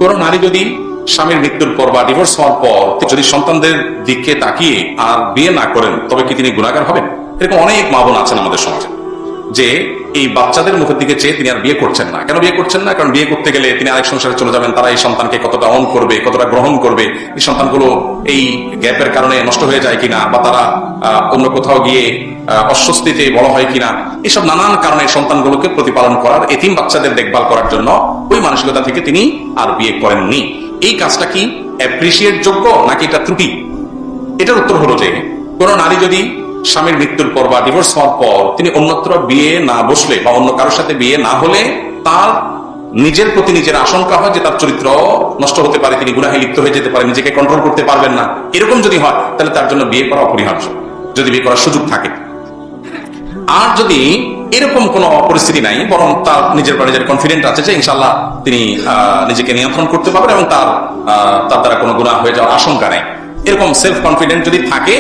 কোন নারী যদি স্বামীর মৃত্যুর পর বা ডিভোর্স হওয়ার পর যদি সন্তানদের দিকে তাকিয়ে আর বিয়ে না করেন, তবে কি তিনি গুনাহগার হবেন? এরকম অনেক মা বোন আছেন আমাদের সমাজে, যে এই বাচ্চাদের মুখের দিকে চেয়ে তিনি আর বিয়ে করছেন না। কেন বিয়ে করছেন না? কারণ বিয়ে করতে গেলে তিনি আরেক সংসারে চলে যাবেন, তারা এই সন্তানকে কতটা অন করবে, কতটা গ্রহণ করবে, এই সন্তানগুলো এই গ্যাপের কারণে নষ্ট হয়ে যায় কিনা, বা তারা অন্য কোথাও গিয়ে অস্বস্তিতে বড় হয় কিনা, এসব নানান কারণে সন্তানগুলোকে প্রতিপালন করার, এতিম বাচ্চাদের দেখভাল করার জন্য ওই মানসিকতা থেকে তিনি আর বিয়ে করেননি। এই কাজটা কি অ্যাপ্রিসিয়েট যোগ্য নাকি এটা ত্রুটি? এটার উত্তর হলো যে কোন নারী যদি স্বামীর মৃত্যুর পর বা ডিভোর্স হওয়ার পর তিনি অন্যত্র বিয়ে না বসলে বা অন্য কারোর সাথে বিয়ে না হলে তার নিজের প্রতি নিজের আশঙ্কা হয় যে তার চরিত্র নষ্ট হতে পারে, তিনি গুনাহে লিপ্ত হয়ে যেতে পারে, নিজেকে কন্ট্রোল করতে পারবেন না, এরকম যদি হয় তাহলে তার জন্য বিয়ে করা অপরিহার্য, যদি বিয়ে করার সুযোগ থাকে। আর যদি এরকম কোন পরিস্থিতি নাই, বরং তার নিজের নিজের কনফিডেন্ট আছে যে ইনশাল্লাহ তিনি নিজেকে নিয়ন্ত্রণ করতে পারবেন এবং তার দ্বারা কোনো গুনাহ হয়ে যাওয়ার আশঙ্কা নেই, এরকম সেলফ কনফিডেন্ট যদি থাকে,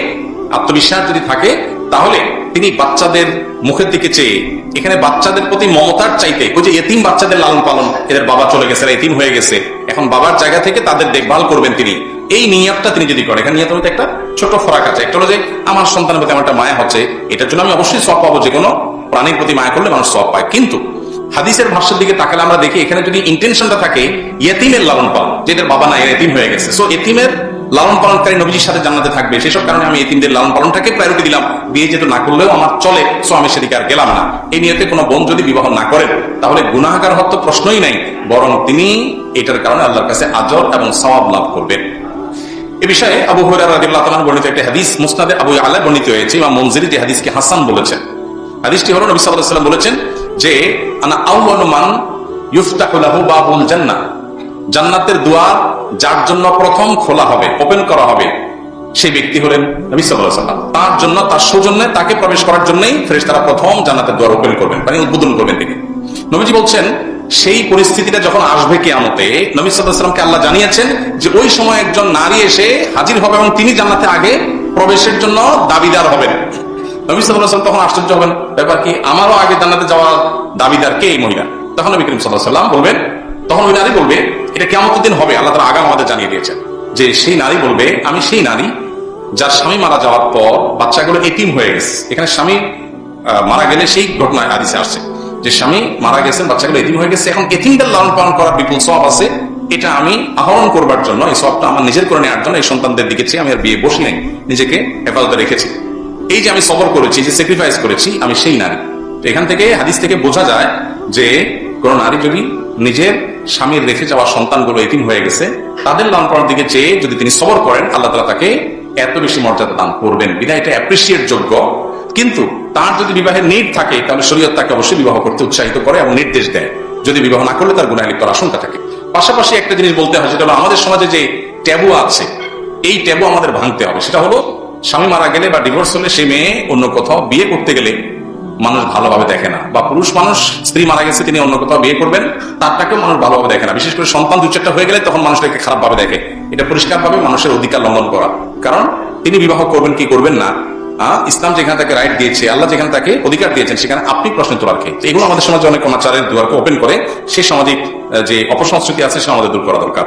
আত্মবিশ্বাস যদি থাকে, তাহলে তিনি বাচ্চাদের মুখের দিকে চেয়ে, এখানে বাচ্চাদের প্রতি মমতার চাইতে ওই যে এতিম বাচ্চাদের লালন পালন, এদের বাবা চলে গেছে, এতিম হয়ে গেছে, এখন বাবার জায়গা থেকে তাদের দেখভাল করবেন তিনি, এই নিয়তটা তিনি যদি করেন, এখানে নিয়তের মধ্যে একটা ছোট ফরাক আছে। একটা হলো যে আমার সন্তানের প্রতি আমার একটা মায়া হচ্ছে, এটার জন্য আমি অবশ্যই সওয়াব পাবো, যে কোনো প্রাণীর প্রতি মায়া করলে মানুষ সওয়াব পায়। কিন্তু হাদিসের ভাষ্যের দিকে তাকালে আমরা দেখি এখানে যদি ইন্টেনশনটা থাকে ইয়েতিমের লালন পালন, যেটার বাবা নাই, এতিম হয়ে গেছে, সো এতিমের লালন পালনকারী নবীজির সাথে জান্নাতে থাকবে, সেসব কারণে আমি এতিমদের লালন পালনটাকে প্রায়োরিটি দিলাম, বিয়ে যেহেতু না করলেও আমার চলে, সো আমি সেদিকে আর গেলাম না। এই নিয়তে কোনো বোন যদি বিবাহ না করেন তাহলে গুনাহগার হওয়ার তো প্রশ্নই নাই, বরং তিনি এটার কারণে আল্লাহর কাছে আজর এবং সওয়াব লাভ করবেন। এ বিষয়ে আবু হুরায়রা রাদিয়াল্লাহু তাআলা বর্ণিত একটা হাদিস মুসনাদে আবু আলা বর্ণিত হয়েছে, ইমাম মুনজিরি যে হাদিসকে হাসান বলেছেন। হাদিসটি হলো নবী সাল্লাল্লাহু আলাইহি ওয়াসাল্লাম বলেছেন যে আনা আউয়ালু মান ইফতাহু লাহু বাবুল জান্নাহ, জান্নাতের দুয়ার যার জন্য প্রথম খোলা হবে, ওপেন করা হবে, সেই ব্যক্তি হলেন নবী সাল্লাল্লাহু আলাইহি ওয়াসাল্লাম। তার জন্য, তার সৌজন্যে, তাকে প্রবেশ করার জন্যই ফেরেশতারা প্রথম জান্নাতের দুয়ার ওপেন করবেন, মানে উদ্বোধন করবেন তিনি। নবীজি বলছেন সেই পরিস্থিতিটা যখন আসবে কিয়ামতে, নবী সাল্লাল্লাহু আলাইহি ওয়াসাল্লামকে আল্লাহ জানিয়েছেন যে ওই সময় একজন নারী এসে হাজির হবে এবং তিনি জান্নাতে আগে প্রবেশের জন্য দাবিদার হবেন। নবী সাল্লাল্লাহু আলাইহি ওয়াসাল্লাম তখন আশ্চর্য হবেন, ব্যাপার কি, আমারও আগে জান্নাতে যাওয়ার দাবিদার কে এই মহিলা? তখন নবী করিম সাল্লাল্লাহু আলাইহি ওয়াসাল্লাম বলবেন, তখন ওই নারী বলবে, এটা কিয়ামতের দিন হবে, আল্লাহ তাআলা আগাম আমাদের জানিয়ে দিয়েছেন, যে সেই নারী বলবে আমি সেই নারী যার স্বামী মারা যাওয়ার পর বাচ্চাগুলো এতিম হয়ে গেছে। এখানে স্বামী মারা গেলে সেই ঘটনায় হাদিসে আসছে যে স্বামী মারা গেছেন, বাচ্চাগুলো এতিম হয়ে গেছে, এখন এতিমদের লালন পালন করার বিপুল সওয়াব আছে, এটা আমি আহরণ করবার জন্য, এই সওয়াবটা আমার নিজের করে নেওয়ার জন্য এই সন্তানদের দিকে চেয়ে আমি আর বিয়ে বসি নাই, নিজেকে হেফাজতে রেখেছি, এই যে আমি সবর করেছি, যে স্যাক্রিফাইস করেছি, আমি সেই নারী। তো এখান থেকে হাদিস থেকে বোঝা যায় যে কোন নারী যদি নিজের স্বামীর রেখে যাওয়া সন্তানগুলো এতিম হয়ে গেছে, তাদের লালন পালনের দিকে চেয়ে যদি তিনি সবর করেন, আল্লাহ তাআলা তাকে এত বেশি মর্যাদা দান করবেন, বিধায় এটা অ্যাপ্রিসিয়েট যোগ্য। কিন্তু তার যদি বিবাহের নিড থাকে তাহলে শরীয়ত তাকে অবশ্যই বিবাহ করতে উৎসাহিত করে এবং নির্দেশ দেয়, যদি বিবাহ না করলে তার গুনাহে লিপ্ত হওয়ার আশঙ্কা থাকে। পাশাপাশি একটা জিনিস বলতে হয়, সেটা হলো আমাদের সমাজে যে ট্যাবু আছে, এই ট্যাবু আমাদের ভাঙতে হবে। সেটা হলো স্বামী মারা গেলে বা ডিভোর্স হলে সেই মেয়ে অন্য কোথাও বিয়ে করতে গেলে মানুষ ভালোভাবে দেখে না, বা পুরুষ মানুষ স্ত্রী মারা গেছে তিনি অন্য কোথাও বিয়ে করবেন, তারটাকেও মানুষ ভালোভাবে দেখে না, বিশেষ করে সন্তান দু চারটা হয়ে গেলে তখন মানুষ তাকে খারাপ ভাবে দেখে। এটা পরিষ্কারভাবে মানুষের অধিকার লঙ্ঘন করা, কারণ তিনি বিবাহ করবেন কি করবেন না, ইসলাম যেখানে তাকে রাইট দিয়েছে, আল্লাহ যেখানে তাকে অধিকার দিয়েছেন, সেখানে আপনি প্রশ্ন তোলার কে? এগুলো আমাদের সমাজে অনেক অনাচারের দুয়ারকে ওপেন করে, সেই সামাজিক যে অপসংস্কৃতি আছে সেটা আমাদের দূর করা দরকার।